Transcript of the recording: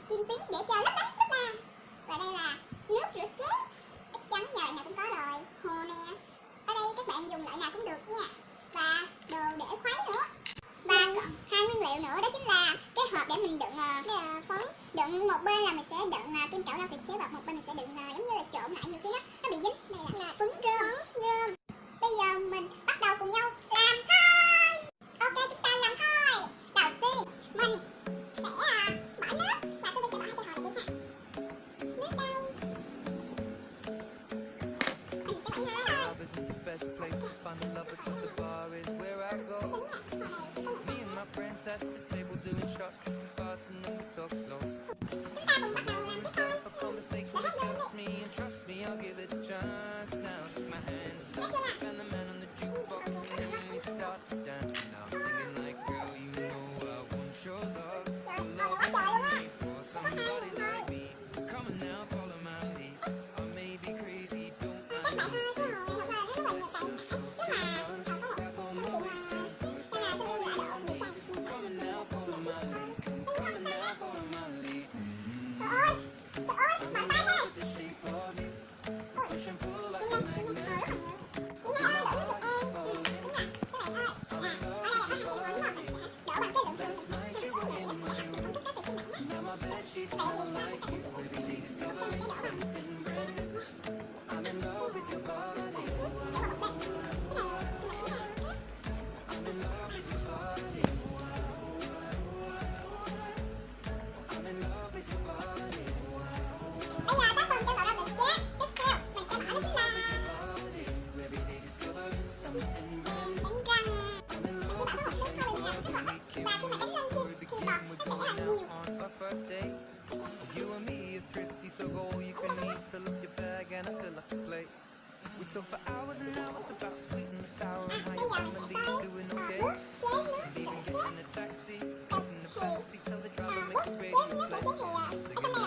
kim tuyến để cho lấp lánh lấp la. Và đây là nước rửa chén, chắc chắn giờ nào cũng có rồi. Hồ nè, ở đây các bạn dùng loại nào cũng được nha. Và đồ để khuấy nữa. Và còn hai nguyên liệu nữa, đó chính là cái hộp để mình đựng cái phấn. Đựng một bên là mình sẽ đựng kim cảo rau thịt chế bột, một bên mình sẽ đựng giống như là trộn lại, nhiều khi nó bị dính. Đây là phấn rơm. Bây giờ mình bắt đầu cùng nhau làm thôi. Ok, chúng ta làm thôi. Đầu tiên mình sẽ bỏ nước, và tôi sẽ bỏ hai cái hộp này đi ha. Nước đây. Mình sẽ bỏ nước thôi. At the table doing shots, tripping fast, and then we talk slow. Chúng ta cùng bắt đầu làm cái thôi. A conversation that tests me, and trust me, I'll give it a chance. Now take my hand, stop, and the man on the jukebox, and then we start to dance. Now I'm singing like, girl, you know I want your love. Your love is only for somebody like me. Come on now, follow my lead. I may be crazy, don't mind me saying. We talk for hours and hours about the sweet and the sour and how your family's doing okay. And even getting a taxi, kissing the backseat, tell the driver make the radio play.